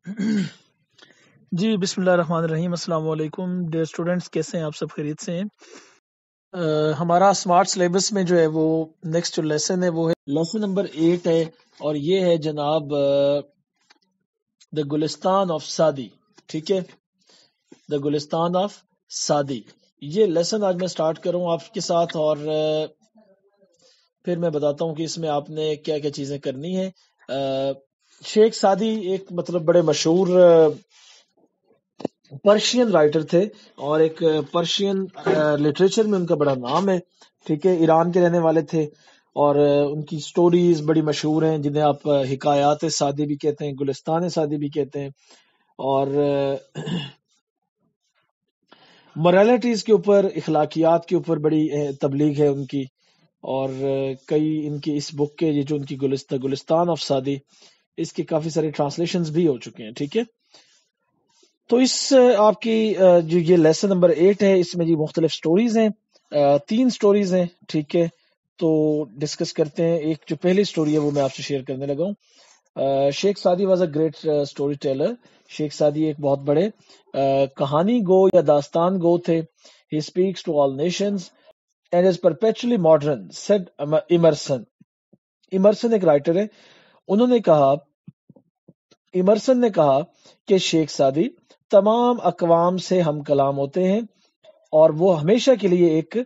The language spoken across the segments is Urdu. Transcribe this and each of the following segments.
جی بسم اللہ الرحمن الرحیم. السلام علیکم ڈیئر اسٹوڈینٹس، کیسے ہیں آپ؟ سب خیریت سے ہیں؟ ہمارا اسمارٹ سلیبس میں جو ہے وہ نیکسٹ جو لیسن ہے وہ ہے لیسن نمبر 8 ہے، اور یہ ہے جناب دا گلستان آف سعدی. ٹھیک ہے، دا گلستان آف سعدی. یہ لیسن آج میں سٹارٹ کروں آپ کے ساتھ، اور پھر میں بتاتا ہوں کہ اس میں آپ نے کیا کیا چیزیں کرنی ہیں. شیخ سعدی ایک مطلب بڑے مشہور پرشین رائٹر تھے، اور ایک پرشین لٹریچر میں ان کا بڑا نام ہے. ٹھیک ہے، ایران کے رہنے والے تھے، اور ان کی سٹوریز بڑی مشہور ہیں جنہیں آپ حکایات سعدی بھی کہتے ہیں، گلستان سعدی بھی کہتے ہیں. اور موریلٹیز کے اوپر، اخلاقیات کے اوپر بڑی تبلیغ ہے ان کی. اور کئی ان کی اس بک کے، یہ جو ان کی گلستان آف سعدی، اس کے کافی سارے ٹرانسلیشنز بھی ہو چکے ہیں. ٹھیک ہے، تو اس آپ کی جو یہ لیسن نمبر 8 ہے، اس میں جی مختلف سٹوریز ہیں، 3 سٹوریز ہیں. ٹھیک ہے، تو ڈسکس کرتے ہیں. ایک جو پہلی سٹوری ہے وہ میں آپ سے شیئر کرنے لگا ہوں. Sheikh Saadi was a great story teller. Sheikh Saadi ایک بہت بڑے کہانی گو یا داستان گو تھے. He speaks to all nations and is perpetually modern said Emerson. Emerson ایک رائٹر ہے. انہوں نے کہا، ایمرسن نے کہا کہ شیخ سعدی تمام اقوام سے ہم کلام ہوتے ہیں، اور وہ ہمیشہ کے لیے ایک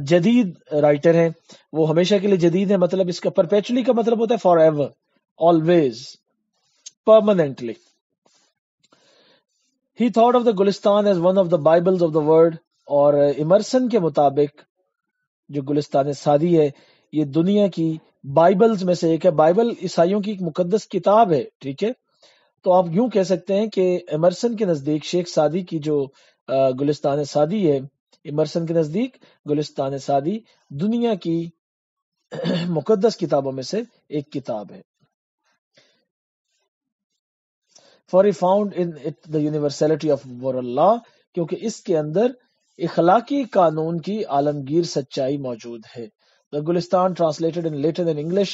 جدید رائٹر ہیں. وہ ہمیشہ کے لیے جدید ہے، مطلب اس کا پرپیچولی کا مطلب ہوتا ہے forever, always, permanently. He thought of the Gulistan as one of the Bibles of the world. اور ایمرسن کے مطابق جو گلستان سعدی ہے یہ دنیا کی بائبلز میں سے ایک ہے. بائبل عیسائیوں کی ایک مقدس کتاب ہے. ٹھیک ہے، تو آپ یوں کہہ سکتے ہیں کہ ایمرسن کے نزدیک شیخ سعدی کی جو گلستان سعدی ہے، ایمرسن کے نزدیک گلستان سعدی دنیا کی مقدس کتابوں میں سے ایک کتاب ہے. For he found in it the universality of moral law، کیونکہ اس کے اندر اخلاقی قانون کی عالمگیر سچائی موجود ہے. The Gulistan translated in Latin and English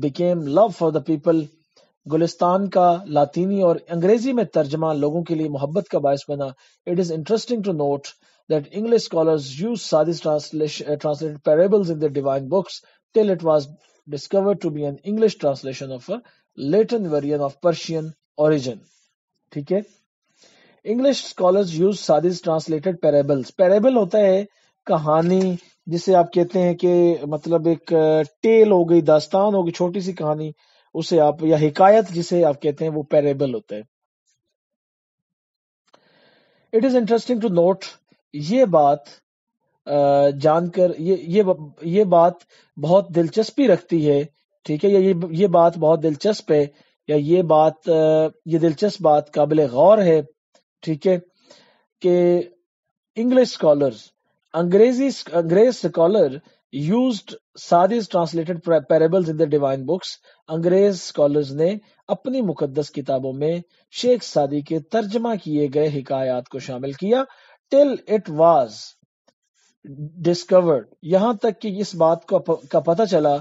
became love for the people. گلستان کا لاطینی اور انگریزی میں ترجمہ لوگوں کے لیے محبت کا باعث بنا. It is interesting to note that English scholars use Sadi's translated parables in their divine books till it was discovered to be an English translation of a Latin variant of Persian origin. ٹھیک ہے، English scholars use Sadi's translated parables. Parable ہوتا ہے کہانی، جسے آپ کہتے ہیں کہ مطلب ایک ٹیل ہو گئی، داستان ہوگی، چھوٹی سی کہانی، اسے آپ، یا حکایت جسے آپ کہتے ہیں، وہ پیریبل ہوتا ہے. It is interesting to note, یہ بات جان کر، یہ بات بہت دلچسپی رکھتی ہے. ٹھیک ہے، یا یہ بات بہت دلچسپ ہے، یا یہ دلچسپ بات قابل غور ہے. ٹھیک ہے، کہ انگلش اسکالرز، انگریز scholar used Sadi's translated parables in their divine books. انگریز اسکالرز نے اپنی مقدس کتابوں میں شیخ سعدی کے ترجمہ کیے گئے حکایات کو شامل کیا. till it was discovered، یہاں تک کہ اس بات کا پتہ چلا،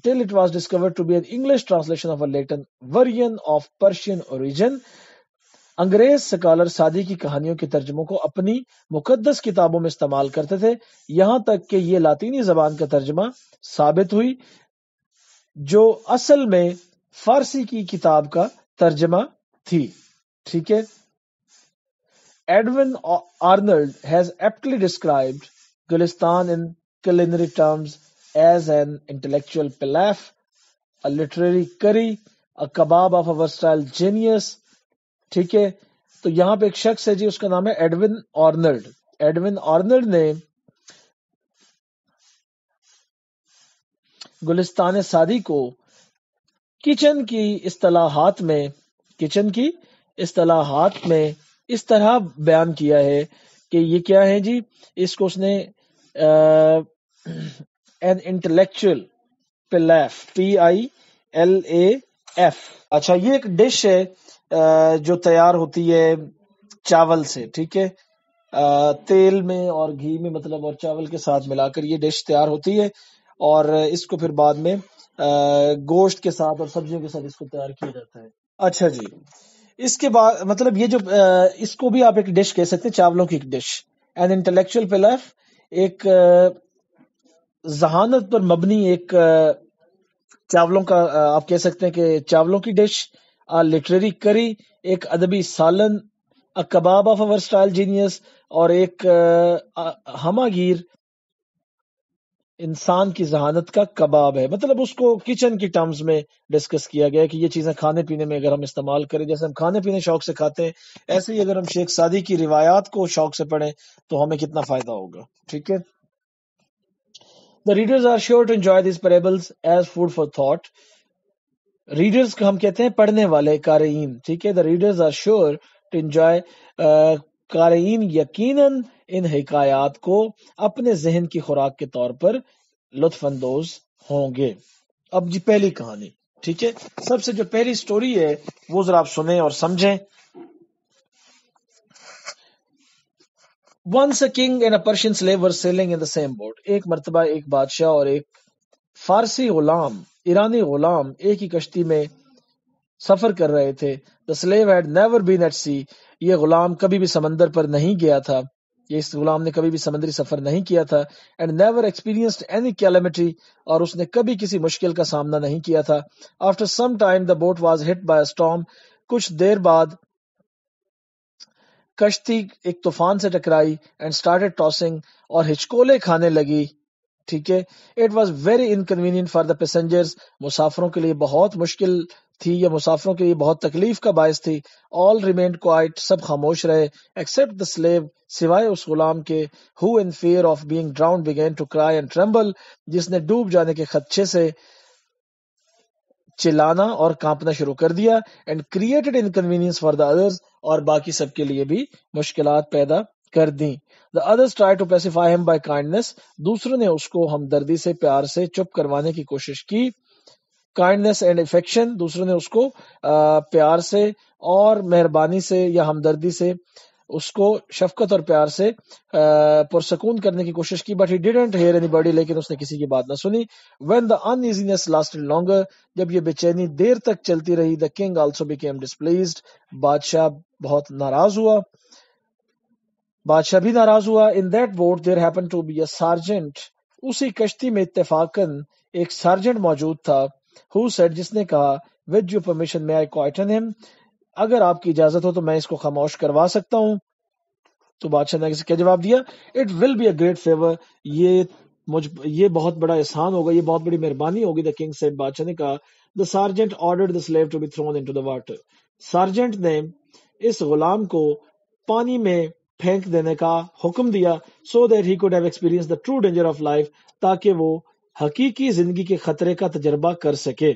till it was discovered to be an English translation of a Latin variant of Persian origin. انگریز سکالر سعدی کی کہانیوں کے ترجموں کو اپنی مقدس کتابوں میں استعمال کرتے تھے، یہاں تک کہ یہ لاطینی زبان کا ترجمہ ثابت ہوئی جو اصل میں فارسی کی کتاب کا ترجمہ تھی. ٹھیک ہے، Edwin Arnold has aptly described Gulistan in culinary terms as an intellectual pilaf, a literary curry, a kebab of a versatile genius. ٹھیک ہے، تو یہاں پہ ایک شخص ہے جی، اس کا نام ہے ایڈون آرنلڈ. ایڈون آرنلڈ نے گلستان سعدی کو کچن کی اصطلاحات میں اس طرح بیان کیا ہے کہ یہ کیا ہے جی، اس کو اس نے an intellectual pilaf، PILAF. اچھا، یہ ایک ڈش ہے جو تیار ہوتی ہے چاول سے. ٹھیک ہے، تیل میں اور گھی میں مطلب، اور چاول کے ساتھ ملا کر یہ ڈش تیار ہوتی ہے، اور اس کو پھر بعد میں گوشت کے ساتھ اور سبزیوں کے ساتھ اس کو تیار کیا جاتا ہے. اچھا جی، اس کے بعد مطلب یہ جو اس کو بھی آپ ایک ڈش کہہ سکتے ہیں، چاولوں کی ایک ڈش. این انٹلیکچوئل پلر، ایک ذہانت پر مبنی ایک چاولوں کا آپ کہہ سکتے ہیں کہ چاولوں کی ڈش. لٹریری کری، ایک ادبی سالن. کباب آف اوور اسٹائل جینیس، اور ایک ہماگیر انسان کی ذہانت کا کباب ہے. مطلب اس کو کچن کی ٹرمز میں ڈسکس کیا گیا کہ یہ چیزیں کھانے پینے میں اگر ہم استعمال کریں، جیسے ہم کھانے پینے شوق سے کھاتے ہیں، ایسے ہی اگر ہم شیخ سعدی کی روایات کو شوق سے پڑھیں تو ہمیں کتنا فائدہ ہوگا. ٹھیک ہے. The readers are sure to enjoy these parables as food for thought. Readers کو ہم کہتے ہیں پڑھنے والے، قارئین. ٹھیک ہے. The readers are sure to enjoy قارئین یقیناً ان حکایات کو اپنے ذہن کی خوراک کے طور پر لطف اندوز ہوں گے. اب جی پہلی کہانی. ٹھیک ہے. سب سے جو پہلی سٹوری ہے وہ ذرا آپ سنیں اور سمجھیں. Once a king and a Persian slave were sailing in the same boat. ایک مرتبہ ایک بادشاہ اور ایک فارسی غلام، ایرانی غلام ایک ہی کشتی میں سفر کر رہے تھے. The slave had never been at sea. یہ غلام کبھی بھی سمندر پر نہیں گیا تھا. اس غلام نے کبھی بھی سمندری سفر نہیں کیا تھا. And never experienced any calamity. اور اس نے کبھی کسی مشکل کا سامنا نہیں کیا تھا. After some time the boat was hit by a storm. کچھ دیر بعد کشتی ایک طوفان سے ٹکرائی. And started tossing. اور ہچکولے کھانے لگی. ٹھیک ہے. It was very inconvenient for the passengers. مسافروں کے لیے بہت مشکل تھی، یا مسافروں کے لیے بہت تکلیف کا باعث تھی. All remained quiet. سب خاموش رہے. Except the slave. سوائے اس غلام کے. Who in fear of being drowned began to cry and tremble. جس نے ڈوب جانے کے خدشے سے چلانا اور کانپنا شروع کر دیا. And created inconvenience for the others. اور باقی سب کے لیے بھی مشکلات پیدا کر دیں. The others tried to pacify him by kindness. دوسروں نے اس کو ہمدردی سے، پیار سے چپ کروانے کی کوشش کی. Kindness and affection. دوسروں نے اس کو پیار سے اور مہربانی سے یا ہمدردی سے اس کو شفقت اور پیار سے پرسکون کرنے کی کوشش کی. But he didn't hear anybody. لیکن اس نے کسی کی بات نہ سنی. When the uneasiness lasted longer. جب یہ بے چینی دیر تک چلتی رہی. The king also became displeased. بادشاہ بہت ناراض ہوا. بادشاہ بھی ناراض ہوا. In that boat there happened to be a sergeant. اسی کشتی میں اتفاقاً ایک سارجنٹ موجود تھا. Who said. جس نے کہا. With your permission may I quieten him. اگر آپ کی اجازت ہو تو میں اس کو خاموش کروا سکتا ہوں. تو بادشاہ نے کیا جواب دیا. It will be a great favor. یہ بہت بڑا احسان ہوگا، یہ بہت بڑی مہربانی ہوگی. The king said. بادشاہ نے کہا. The sergeant ordered the slave to be thrown into the water. Sergeant نے اس غلام کو پانی میں پھینک دینے کا حکم دیا. So that he could have experienced the true danger of life. تاکہ وہ حقیقی زندگی کے خطرے کا تجربہ کر سکے.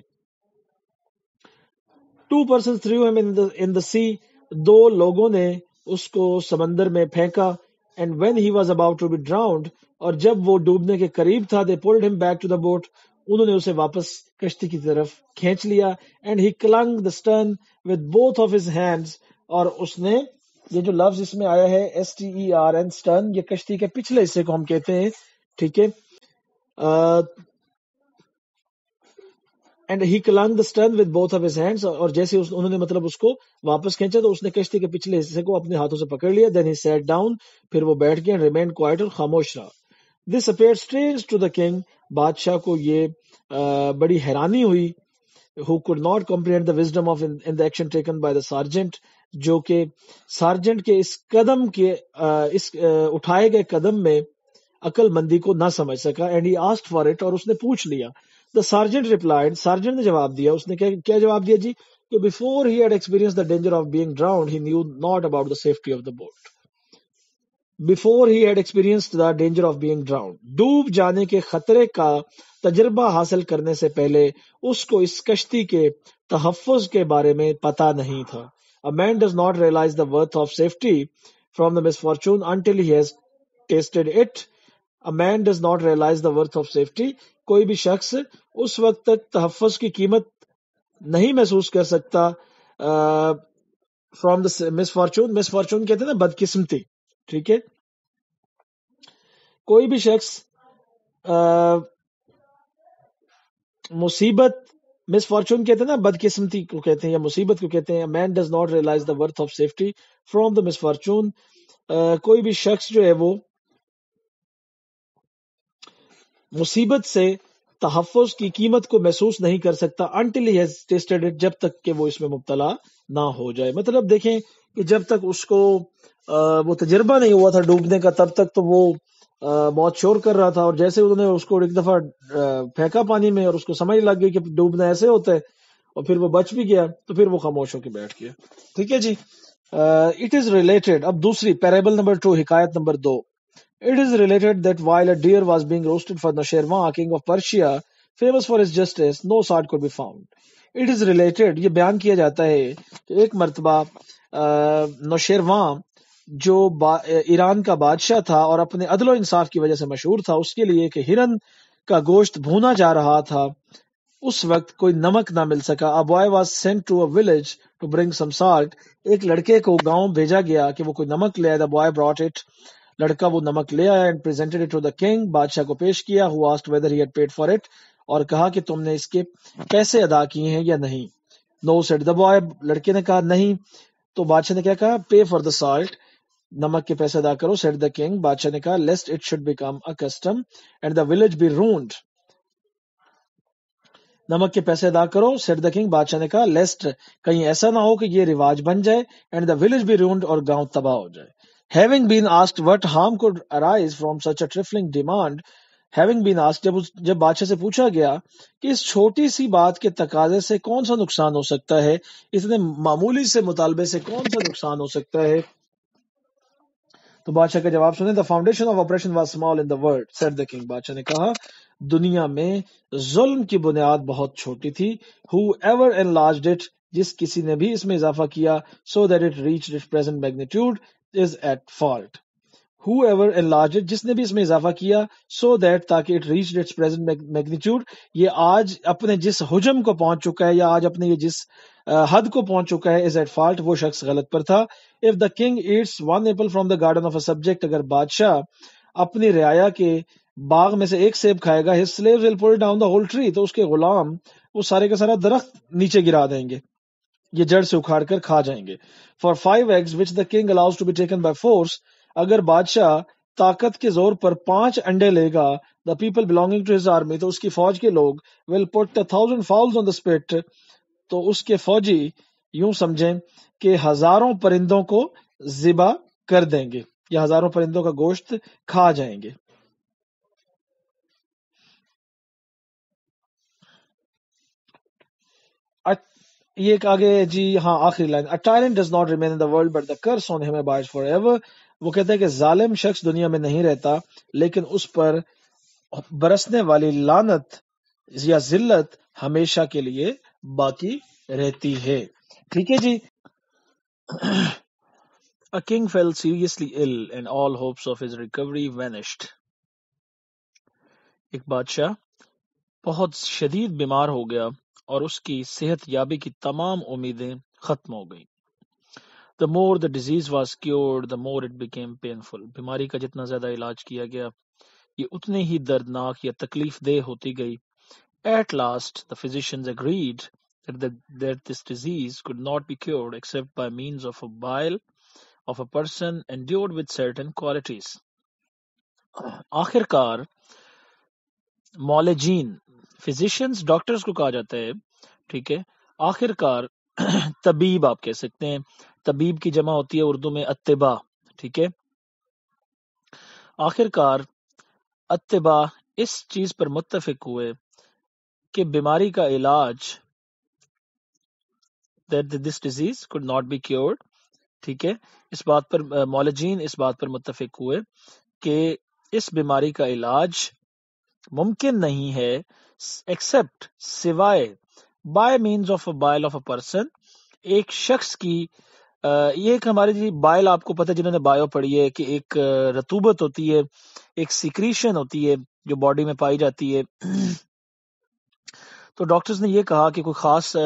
2 persons threw him in the sea. 2 لوگوں نے اس کو سمندر میں پھینکا. And when he was about to be drowned. اور جب وہ ڈوبنے کے قریب تھا. They pulled him back to the boat. انہوں نے اسے واپس کشتی کی طرف کھینچ لیا. And he clung the stern with both of his hands. اور اس نے یہ جو لفظ اس میں آیا ہے stern stern، یہ کشتی کے پچھلے حصے کو ہم کہتے ہیں. ٹھیک ہے. And he clung the stern with both of his hands. اور جیسے انہوں نے مطلب اس کو واپس کھینچا تو اس نے کشتی کے پچھلے حصے کو اپنے ہاتھوں سے پکڑ لیا. Then he sat down. پھر وہ بیٹھ گیا. And remained quiet. اور خاموش رہا. This appeared strange to the king. بادشاہ کو یہ بڑی حیرانی ہوئی. Who could not comprehend the wisdom of in the action taken by the sergeant. جو کہ سارجنٹ کے اس قدم کے اس اٹھائے گئے قدم میں عقل مندی کو نہ سمجھ سکا. And he asked for it. اور اس نے پوچھ لیا. The sergeant replied. سارجنٹ نے جواب دیا. اس نے کیا جواب دیا جی کہ before he had experienced the danger of being drowned, he knew not about the safety of the boat. Before he had experienced the danger of being drowned. ڈوب جانے کے خطرے کا تجربہ حاصل کرنے سے پہلے اس کو اس کشتی کے تحفظ کے بارے میں پتہ نہیں تھا. A man does not realize the worth of safety from the misfortune until he has tasted it. A man does not realize the worth of safety. کوئی بھی شخص اس وقت تک تحفظ کی قیمت نہیں محسوس کر سکتا from the misfortune. misfortune کہتے ہیں نا بدقسمتی. ٹھیک ہے. کوئی بھی شخص مصیبت مس فارچون کہتے ہیں نا، بدقسمتی کو کہتے ہیں یا مصیبت کو کہتے ہیں. Man does not realize the worth of safety from the misfortune. کوئی بھی شخص جو ہے وہ مصیبت سے تحفظ کی قیمت کو محسوس نہیں کر سکتا until he has tasted it، جب تک کہ وہ اس میں مبتلا نہ ہو جائے. مطلب دیکھیں کہ جب تک اس کو وہ تجربہ نہیں ہوا تھا ڈوبنے کا، تب تک تو وہ بہت شور کر رہا تھا، اور جیسے انہوں نے اس کو ایک دفعہ پھینکا پانی میں اور اس کو سمجھ لگ گئی کہ ڈوبنا ایسے ہوتا ہے، اور پھر وہ بچ بھی گیا، تو پھر وہ خاموش ہو کے بیٹھ گیا. ٹھیک ہے جی. It is related. اب دوسری پیریبل نمبر 2، حکایت number 2. It is related that while a deer was being roasted for Nushairwan, king of Persia, famous for his justice, no sword could be found. It is related، یہ بیان کیا جاتا ہے کہ ایک مرتبہ نوشیروان جو ایران کا بادشاہ تھا اور اپنے عدل و انصاف کی وجہ سے مشہور تھا، اس کے لیے کہ ہرن کا گوشت بھونا جا رہا تھا، اس وقت کوئی نمک نہ مل سکا. A boy was sent to a village to bring some salt. ایک لڑکے کو گاؤں بھیجا گیا کہ وہ کوئی نمک لے آئے. The boy brought it. لڑکا وہ نمک لے آیا and presented it to the king. بادشاہ کو پیش کیا. Who asked whether he had paid for it. اور کہا کہ تم نے اس کے پیسے ادا کیے ہیں یا نہیں. No said the boy. لڑکے نے کہا نہیں. تو بادشاہ نے کیا کہا؟ Pay for the salt. نمک کے پیسے ادا کرو. Said the king. بادشاہ نے کہا lest it should become a custom and the village be ruined. نمک کے پیسے ادا کرو. Said the king. بادشاہ نے کہا lest کہیں ایسا نہ ہو کہ یہ رواج بن جائے and the village be ruined اور گاؤں تباہ ہو جائے. Having been asked what harm could arise from such a trifling demand, having been asked جب بادشاہ سے پوچھا گیا کہ اس چھوٹی سی بات کے تقاضے سے کون سا نقصان ہو سکتا ہے، اتنے معمولی سے مطالبے سے کون سا نقصان ہو سکتا ہے، تو بادشاہ کا جواب سنیں. The foundation of oppression was small in the world, said the king. بادشاہ نے کہا دنیا میں ظلم کی بنیاد بہت چھوٹی تھی. Whoever enlarged it، جس کسی نے بھی اس میں اضافہ کیا، so that it reached its present magnitude is at fault. Whoever enlarged it، جس نے بھی اس میں اضافہ کیا، so that تاکہ it reached its present magnitude، یہ آج اپنے جس حجم کو پہنچ چکا ہے یا آج اپنے یہ جس حد کو پہنچ چکا ہے، is at fault، وہ شخص غلط پر تھا. If the king eats one apple from the garden of a subject، اگر بادشاہ اپنی رعایا کے باغ میں سے ایک سیب کھائے گا، his slaves will pull down the whole tree، تو اس کے غلام وہ سارے کا سارا درخت نیچے گرا دیں گے، یہ جڑ سے اکھاڑ کر کھا جائیں گے. For 5 eggs which the king allows to be taken by force، اگر بادشاہ طاقت کے زور پر 5 انڈے لے گا، the people belonging to his army، تو اس کی فوج کے لوگ will put 1,000 fowls on the spit، تو اس کے فوجی یوں سمجھیں کہ ہزاروں پرندوں کو ذبح کر دیں گے یا ہزاروں پرندوں کا گوشت کھا جائیں گے. یہ ایک آگے جی ہاں آخری line. A tyrant does not remain in the world but the curse on him abides forever. وہ کہتا ہے کہ ظالم شخص دنیا میں نہیں رہتا لیکن اس پر برسنے والی لعنت یا ذلت ہمیشہ کے لیے باقی رہتی ہے. ٹھیک ہے جی. A king fell seriously ill and all hopes of his recovery vanished. ایک بادشاہ بہت شدید بیمار ہو گیا اور اس کی صحت یابی کی تمام امیدیں ختم ہو گئیں. The more the disease was cured, the more it became painful. بیماری کا جتنا زیادہ علاج کیا گیا یہ اتنے ہی دردناک یا تکلیف دہ ہوتی گئی. At last, the physicians agreed that this disease could not be cured except by means of a bile of a person endued with certain qualities. آخر کار معالجین، فزیشینز ڈاکٹرز کو کہا جاتا ہے، ٹھیک ہے، آخر کار طبیب آپ کہہ سکتے ہیں، طبیب کی جمع ہوتی ہے اردو میں اتباء، ٹھیک ہے. آخر کار اتباء اس چیز پر متفق ہوئے کہ بیماری کا علاج that this disease could not be cured، ٹھیک ہے. اس بات پر معالجین اس بات پر متفق ہوئے کہ اس بیماری کا علاج ممکن نہیں ہے ایکسپٹ سوائے by means of a bile of a person, ایک شخص کی یہ ایک ہماری جی بائل آپ کو پتہ جنہوں نے بایو پڑھی ہے کہ ایک رطوبت ہوتی ہے، ایک سیکریشن ہوتی ہے جو باڈی میں پائی جاتی ہے. تو ڈاکٹرز نے یہ کہا کہ کوئی خاص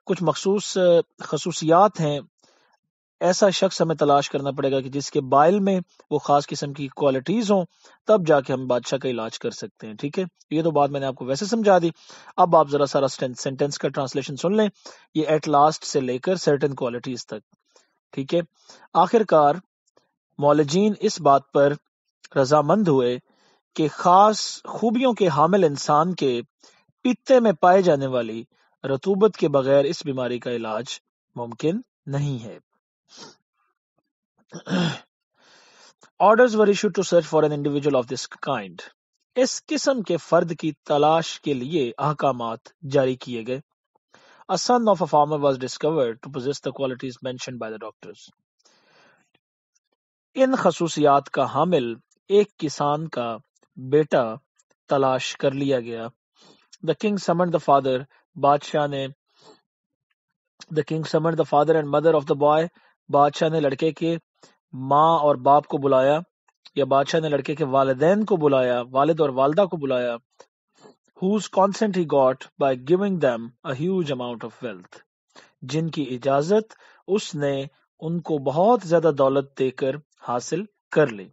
کچھ مخصوص خصوصیات ہیں ایسا شخص ہمیں تلاش کرنا پڑے گا کہ جس کے بائل میں وہ خاص قسم کی کوالٹیز ہوں، تب جا کے ہم بادشاہ کا علاج کر سکتے ہیں. ٹھیک ہے، یہ تو بات میں نے آپ کو ویسے سمجھا دی. اب آپ ذرا سارا سینٹینس کا ٹرانسلیشن سن لیں. یہ ایٹ لاسٹ سے لے کر سرٹن کوالٹیز تک. ٹھیک ہے، آخر کار معالجین اس بات پر رضامند ہوئے کہ خاص خوبیوں کے حامل انسان کے پیتے میں پائے جانے والی رطوبت کے بغیر اس بیماری کا علاج ممکن نہیں ہے. Orders were issued to search for an individual of this kind. اس قسم کے فرد کی تلاش کے لیے احکامات جاری کیے گئے. A son of a farmer was discovered to possess the qualities mentioned by the doctors. ان خصوصیات کا حامل ایک کسان کا بیٹا تلاش کر لیا گیا. The king summoned the father. بادشاہ نے The king summoned the father and mother of the boy. بادشاہ نے لڑکے کے ماں اور باپ کو بلایا، یا بادشاہ نے لڑکے کے والدین کو بلایا، والد اور والدہ کو بلایا. whose consent he got by giving them a huge amount of wealth. جن کی اجازت اس نے ان کو بہت زیادہ دولت دے کر حاصل کر لی.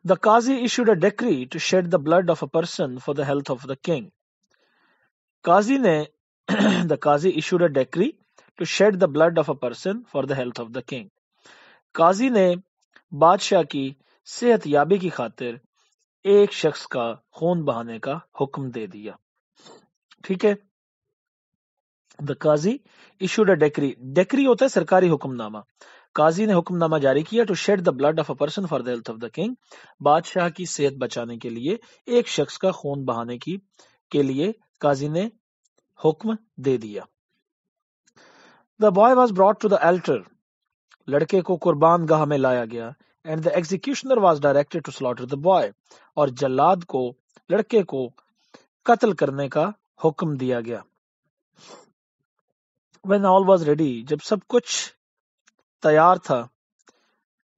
The Qazi issued a decree to shed the blood of a person for the health of the king. قاضی نے The Qazi issued a decree to shed the blood of a person for the health of the king. قاضی نے بادشاہ کی صحت یابی کی خاطر ایک شخص کا خون بہانے کا حکم دے دیا. ٹھیک ہے، The Qazi issued a decree. Decree ہوتا ہے سرکاری حکم نامہ. قاضی نے حکم نامہ جاری کیا to shed the blood of a person for the health of the king. بادشاہ کی صحت بچانے کے لیے ایک شخص کا خون بہانے کے لیے قاضی نے حکم دے دیا. The boy was brought to the altar. لڑکے کو قربان گاہ میں لایا گیا. And the executioner was directed to slaughter the boy. اور جلاد کو لڑکے کو قتل کرنے کا حکم دیا گیا. When all was ready, جب سب کچھ تیار تھا,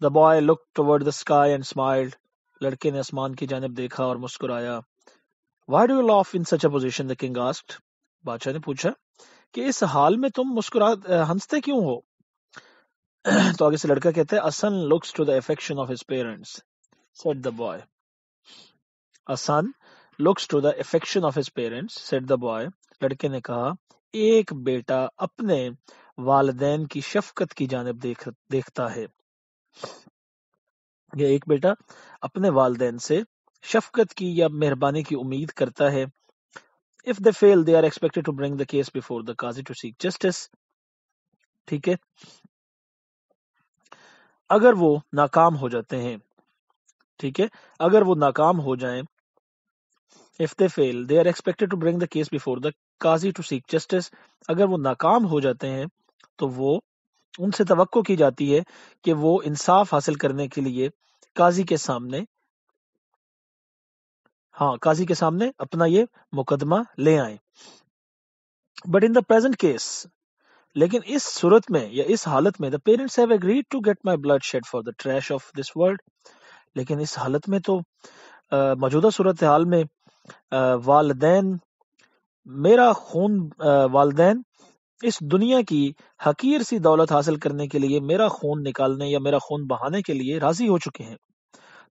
the boy looked toward the sky and smiled. لڑکے نے آسمان کی جانب دیکھا اور مسکرایا. Why do you laugh in such a position? The king asked. بادشاہ نے پوچھا کہ اس حال میں تم ہنستے کیوں ہو؟ تو آگے سے لڑکا کہتا ہے, A son looks to the affection of his parents, said the boy. A son looks to the affection of his parents, said the boy. لڑکے نے کہا, ایک بیٹا اپنے والدین کی شفقت کی جانب دیکھتا ہے. یا ایک بیٹا اپنے والدین سے شفقت کی یا مہربانی کی امید کرتا ہے. If they fail, they are expected to bring the case before the Qazi to seek justice. ٹھیک ہے, اگر وہ ناکام ہو جاتے ہیں, ٹھیک ہے, اگر وہ ناکام ہو جائیں, if they fail, they are expected to bring the case before the Qazi to seek justice. اگر وہ ناکام ہو جاتے ہیں تو وہ ان سے توقع کی جاتی ہے کہ وہ انصاف حاصل کرنے کے لیے قاضی کے سامنے اپنا یہ مقدمہ لے آئیں. But in the present case, لیکن اس صورت میں یا اس حالت میں, the parents have agreed to get my blood shed for the trash of this world. لیکن اس حالت میں تو موجودہ صورتحال میں والدین اس دنیا کی حقیر سی دولت حاصل کرنے کے لیے میرا خون نکالنے یا میرا خون بہانے کے لیے راضی ہو چکے ہیں.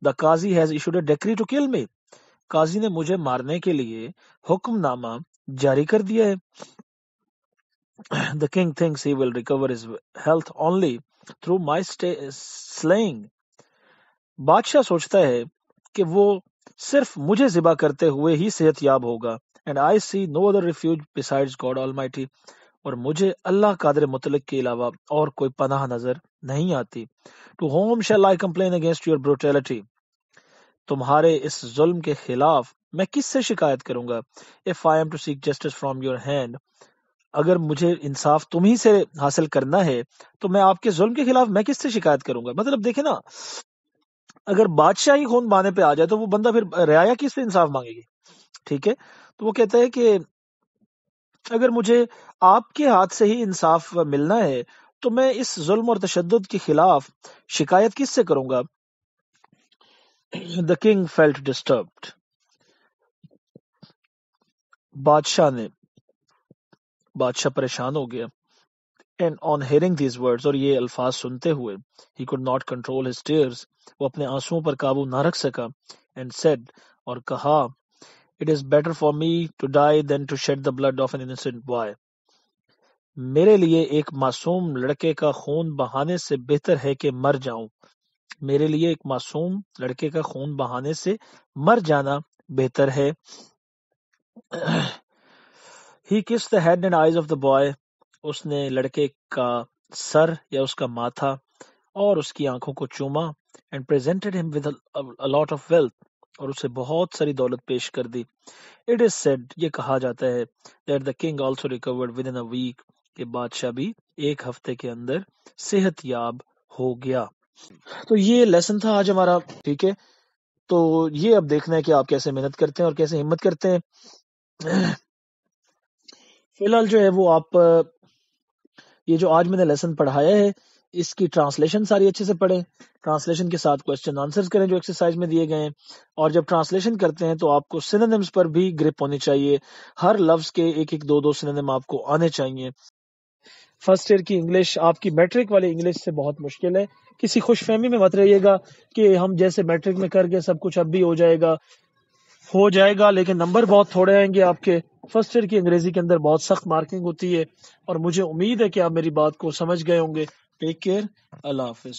The Qazi has issued a decree to kill me. قاضی نے مجھے مارنے کے لیے حکم نامہ جاری کر دیا ہے. The king thinks he will recover his health only through my slaying. بادشاہ سوچتا ہے کہ وہ صرف مجھے ذبح کرتے ہوئے ہی صحت یاب ہوگا. And I see no other refuge besides God Almighty. اور مجھے اللہ قادر مطلق کے علاوہ اور کوئی پناہ نظر نہیں آتی. To whom shall I complain against your brutality? تمہارے اس ظلم کے خلاف میں کس سے شکایت کروں گا. If I am to seek justice from your hand, اگر مجھے انصاف تم ہی سے حاصل کرنا ہے تو میں آپ کے ظلم کے خلاف میں کس سے شکایت کروں گا. مطلب دیکھیں نا, اگر بادشاہ ہی خون بہانے پہ آ جائے تو وہ بندہ پھر رعایا کس سے انصاف مانگے گی. ٹھیک ہے, تو وہ کہتا ہے کہ اگر مجھے آپ کے ہاتھ سے ہی انصاف ملنا ہے تو میں اس ظلم اور تشدد کے خلاف شکایت کس سے کروں گا. The king felt disturbed. بادشاہ پریشان ہو گیا. And on hearing these words, اور یہ الفاظ سنتے ہوئے, he could not control his tears, وہ اپنے آنسوؤں پر قابو نہ رکھ سکا, and said, اور کہا, it is better for me to die than to shed the blood of an innocent boy. میرے لیے ایک معصوم لڑکے کا خون بہانے سے بہتر ہے کہ مر جاؤں. میرے لیے ایک معصوم لڑکے کا خون بہانے سے مر جانا بہتر ہے. He kissed the head and eyes of the boy. اس نے لڑکے کا سر یا اس کا ماتھا اور اس کی آنکھوں کو چوما. And presented him with a lot of wealth. اور اسے بہت ساری دولت پیش کر دی. It is said, یہ کہا جاتا ہے, that the king also recovered within a week. کہ بادشاہ بھی ایک ہفتے کے اندر صحت یاب ہو گیا. تو یہ لیسن تھا آج ہمارا. ٹھیک ہے, تو یہ اب دیکھنا ہے کہ آپ کیسے محنت کرتے ہیں اور کیسے ہمت کرتے ہیں. فی الحال جو ہے وہ آپ یہ جو آج میں نے لیسن پڑھایا ہے اس کی ٹرانسلیشن ساری اچھے سے پڑھیں, ٹرانسلیشن کے ساتھ کوسچن آنسرز کریں جو ایکسرسائز میں دیے گئے ہیں, اور جب ٹرانسلیشن کرتے ہیں تو آپ کو سینونیمز پر بھی گرپ ہونی چاہیے. ہر لفظ کے ایک ایک دو سینونیم آپ کو آنے چاہیے. فرسٹ ایئر کی انگلش آپ کی میٹرک والی انگلش سے بہت مشکل ہے. کسی خوش فہمی میں مت رہیے گا کہ ہم جیسے میٹرک میں کر گئے سب کچھ اب بھی ہو جائے گا لیکن نمبر بہت تھوڑے آئیں گے آپ کے. فرسٹ ایئر کی انگریزی کے اندر بہت سخت مارکنگ ہوتی ہے, اور مجھے امید ہے کہ آپ میری بات کو سمجھ گئے ہوں گے. ٹیک کیئر, اللہ حافظ.